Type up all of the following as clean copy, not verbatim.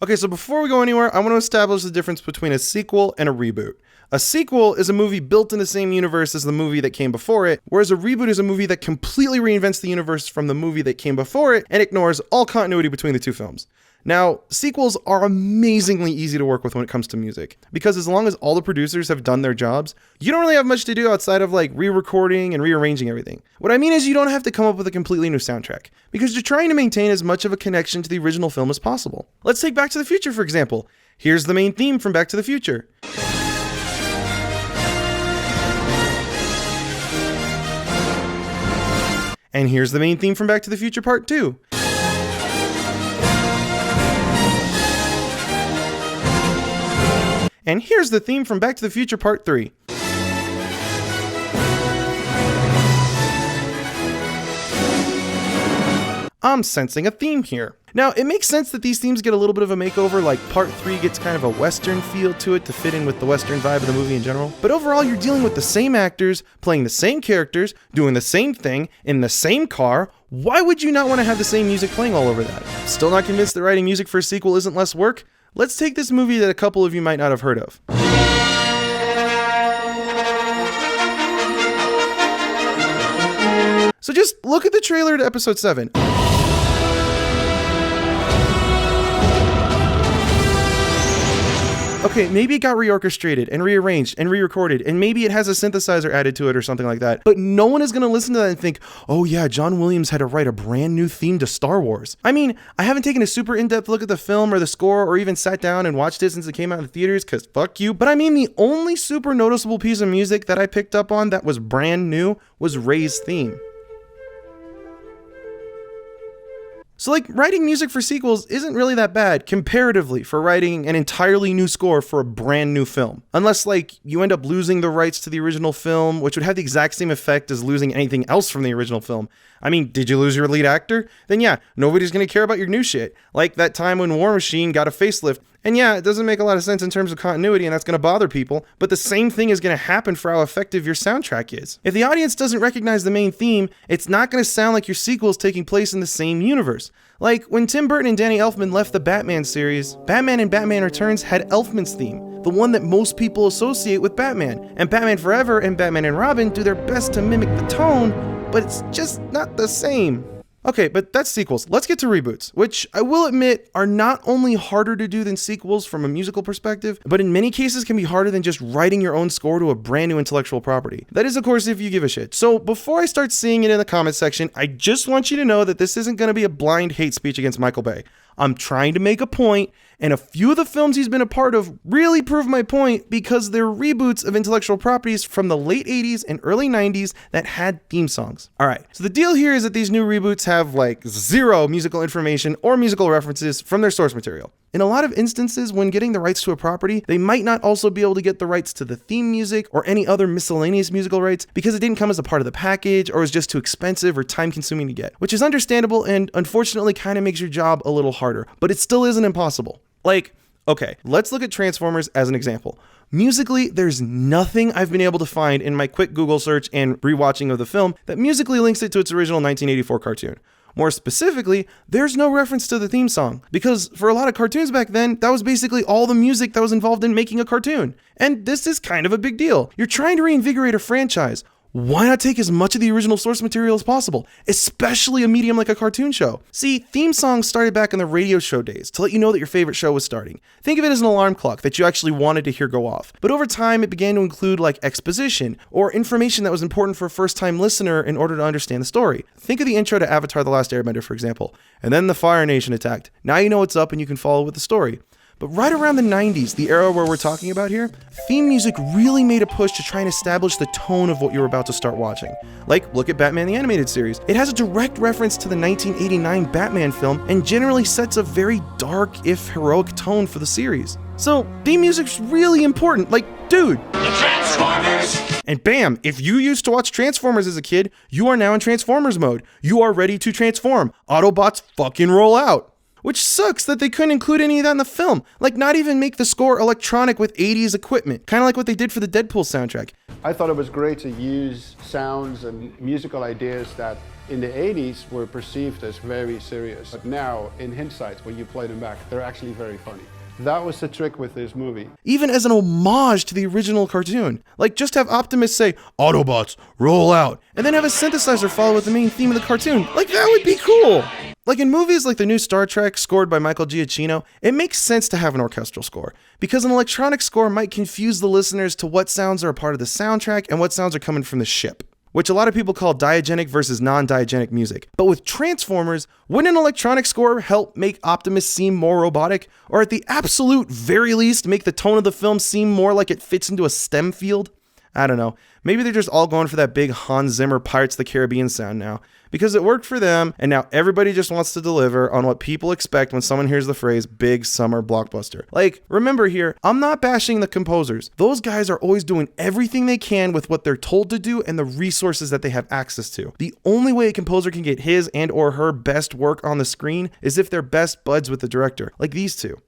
Okay, so before we go anywhere, I want to establish the difference between a sequel and a reboot. A sequel is a movie built in the same universe as the movie that came before it, whereas a reboot is a movie that completely reinvents the universe from the movie that came before it and ignores all continuity between the two films. Now, sequels are amazingly easy to work with when it comes to music, because as long as all the producers have done their jobs, you don't really have much to do outside of like re-recording and rearranging everything. What I mean is you don't have to come up with a completely new soundtrack, because you're trying to maintain as much of a connection to the original film as possible. Let's take Back to the Future, for example. Here's the main theme from Back to the Future. And here's the main theme from Back to the Future Part 2. And here's the theme from Back to the Future Part 3. I'm sensing a theme here. Now, it makes sense that these themes get a little bit of a makeover, like Part 3 gets kind of a Western feel to it to fit in with the Western vibe of the movie in general. But overall, you're dealing with the same actors, playing the same characters, doing the same thing, in the same car. Why would you not want to have the same music playing all over that? Still not convinced that writing music for a sequel isn't less work? Let's take this movie that a couple of you might not have heard of. So just look at the trailer to episode 7. Okay, maybe it got reorchestrated and rearranged and re-recorded, and maybe it has a synthesizer added to it or something like that. But no one is going to listen to that and think, oh yeah, John Williams had to write a brand new theme to Star Wars. I mean, I haven't taken a super in-depth look at the film or the score or even sat down and watched it since it came out in the theaters, because fuck you. But I mean, the only super noticeable piece of music that I picked up on that was brand new was Rey's theme. So like, writing music for sequels isn't really that bad comparatively for writing an entirely new score for a brand new film. Unless like you end up losing the rights to the original film, which would have the exact same effect as losing anything else from the original film. I mean, did you lose your lead actor? Then yeah, nobody's gonna care about your new shit. Like that time when War Machine got a facelift. And yeah, it doesn't make a lot of sense in terms of continuity, and that's going to bother people, but the same thing is going to happen for how effective your soundtrack is. If the audience doesn't recognize the main theme, it's not going to sound like your sequel is taking place in the same universe. Like, when Tim Burton and Danny Elfman left the Batman series, Batman and Batman Returns had Elfman's theme, the one that most people associate with Batman, and Batman Forever and Batman and Robin do their best to mimic the tone, but it's just not the same. Okay, but that's sequels. Let's get to reboots, which I will admit are not only harder to do than sequels from a musical perspective, but in many cases can be harder than just writing your own score to a brand new intellectual property. That is, of course, if you give a shit. So before I start seeing it in the comment section, I just want you to know that this isn't going to be a blind hate speech against Michael Bay. I'm trying to make a point, and a few of the films he's been a part of really prove my point because they're reboots of intellectual properties from the late 80s and early 90s that had theme songs. Alright, so the deal here is that these new reboots have like zero musical information or musical references from their source material. In a lot of instances, when getting the rights to a property, they might not also be able to get the rights to the theme music or any other miscellaneous musical rights because it didn't come as a part of the package or was just too expensive or time consuming to get, which is understandable and unfortunately kind of makes your job a little harder, but it still isn't impossible. Like, okay, let's look at Transformers as an example. Musically, there's nothing I've been able to find in my quick Google search and rewatching of the film that musically links it to its original 1984 cartoon. More specifically, there's no reference to the theme song, because for a lot of cartoons back then, that was basically all the music that was involved in making a cartoon. And this is kind of a big deal. You're trying to reinvigorate a franchise. Why not take as much of the original source material as possible, especially a medium like a cartoon show? See, theme songs started back in the radio show days to let you know that your favorite show was starting. Think of it as an alarm clock that you actually wanted to hear go off. But over time, it began to include like exposition or information that was important for a first-time listener in order to understand the story. Think of the intro to Avatar: The Last Airbender, for example. And then the Fire Nation attacked. Now you know what's up and you can follow with the story. But right around the 90s, the era where we're talking about here, theme music really made a push to try and establish the tone of what you're about to start watching. Like, look at Batman the Animated Series. It has a direct reference to the 1989 Batman film and generally sets a very dark, if heroic, tone for the series. So, theme music's really important. Like, dude. The Transformers! And bam, if you used to watch Transformers as a kid, you are now in Transformers mode. You are ready to transform. Autobots fucking roll out. Which sucks that they couldn't include any of that in the film. Like, not even make the score electronic with 80s equipment. Kind of like what they did for the Deadpool soundtrack. I thought it was great to use sounds and musical ideas that in the 80s were perceived as very serious. But now, in hindsight, when you play them back, they're actually very funny. That was the trick with this movie. Even as an homage to the original cartoon. Like, just have Optimus say, Autobots, roll out, and then have a synthesizer follow with the main theme of the cartoon. Like, that would be cool. Like in movies like the new Star Trek, scored by Michael Giacchino, it makes sense to have an orchestral score, because an electronic score might confuse the listeners to what sounds are a part of the soundtrack and what sounds are coming from the ship, which a lot of people call diegetic versus non-diegetic music. But with Transformers, wouldn't an electronic score help make Optimus seem more robotic, or at the absolute very least make the tone of the film seem more like it fits into a STEM field? I don't know. Maybe they're just all going for that big Hans Zimmer Pirates of the Caribbean sound now, because it worked for them, and now everybody just wants to deliver on what people expect when someone hears the phrase big summer blockbuster. Like, remember here, I'm not bashing the composers. Those guys are always doing everything they can with what they're told to do and the resources that they have access to. The only way a composer can get his and or her best work on the screen is if they're best buds with the director, like these two.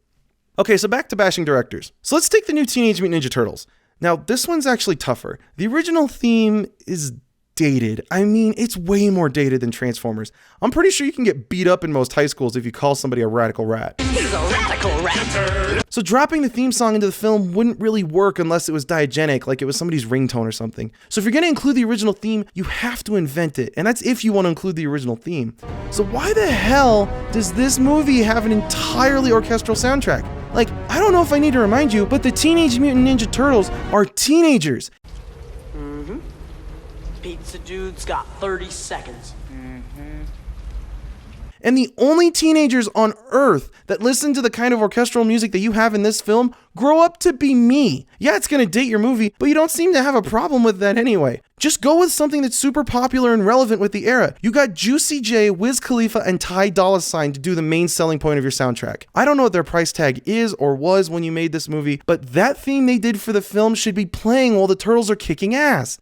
Okay, so back to bashing directors. So let's take the new Teenage Mutant Ninja Turtles. Now, this one's actually tougher. The original theme is dated. I mean, it's way more dated than Transformers. I'm pretty sure you can get beat up in most high schools if you call somebody a radical rat. He's a radical rat. So dropping the theme song into the film wouldn't really work unless it was diegetic, like it was somebody's ringtone or something. So if you're going to include the original theme, you have to invent it. And that's if you want to include the original theme. So why the hell does this movie have an entirely orchestral soundtrack? Like, I don't know if I need to remind you, but the Teenage Mutant Ninja Turtles are teenagers. Pizza dude's got 30 seconds. And the only teenagers on Earth that listen to the kind of orchestral music that you have in this film grow up to be me. Yeah, it's gonna date your movie, but you don't seem to have a problem with that anyway. Just go with something that's super popular and relevant with the era. You got Juicy J, Wiz Khalifa, and Ty Dolla $ign to do the main selling point of your soundtrack. I don't know what their price tag is or was when you made this movie, but that theme they did for the film should be playing while the turtles are kicking ass.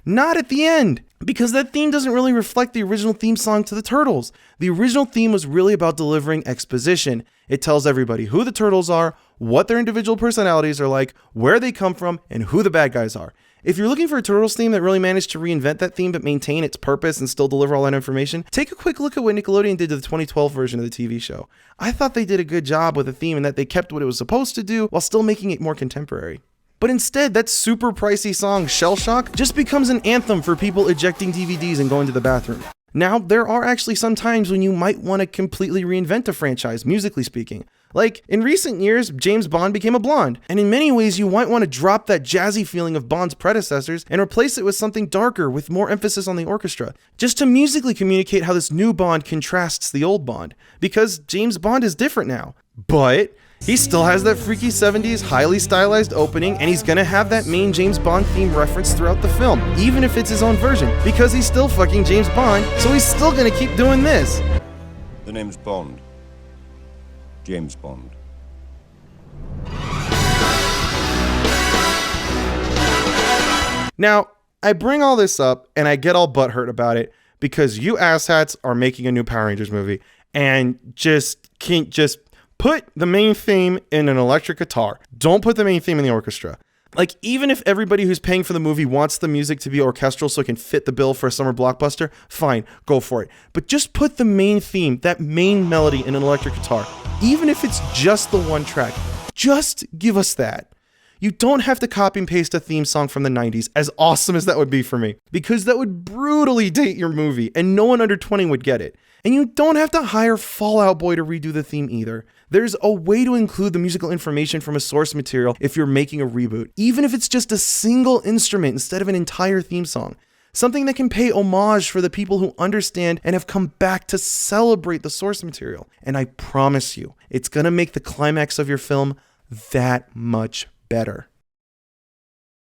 Not at the end, because that theme doesn't really reflect the original theme song to the Turtles. The original theme was really about delivering exposition. It tells everybody who the Turtles are, what their individual personalities are like, where they come from, and who the bad guys are. If you're looking for a Turtles theme that really managed to reinvent that theme but maintain its purpose and still deliver all that information, take a quick look at what Nickelodeon did to the 2012 version of the TV show. I thought they did a good job with the theme and that they kept what it was supposed to do while still making it more contemporary. But instead, that super pricey song, Shell Shock, just becomes an anthem for people ejecting DVDs and going to the bathroom. Now, there are actually some times when you might want to completely reinvent a franchise, musically speaking. Like, in recent years, James Bond became a blonde, and in many ways you might want to drop that jazzy feeling of Bond's predecessors and replace it with something darker with more emphasis on the orchestra, just to musically communicate how this new Bond contrasts the old Bond, because James Bond is different now. But he still has that freaky 70s highly stylized opening, and he's gonna have that main James Bond theme reference throughout the film, even if it's his own version, because he's still fucking James Bond, so he's still gonna keep doing this. The name's Bond. James Bond. Now, I bring all this up and I get all butthurt about it because you asshats are making a new Power Rangers movie and just can't just put the main theme in an electric guitar. Don't put the main theme in the orchestra. Like, even if everybody who's paying for the movie wants the music to be orchestral so it can fit the bill for a summer blockbuster, fine, go for it. But just put the main theme, that main melody, in an electric guitar. Even if it's just the one track, just give us that. You don't have to copy and paste a theme song from the 90s, as awesome as that would be for me, because that would brutally date your movie, and no one under 20 would get it. And you don't have to hire Fall Out Boy to redo the theme either. There's a way to include the musical information from a source material if you're making a reboot, even if it's just a single instrument instead of an entire theme song. Something that can pay homage for the people who understand and have come back to celebrate the source material. And I promise you, it's gonna make the climax of your film that much better.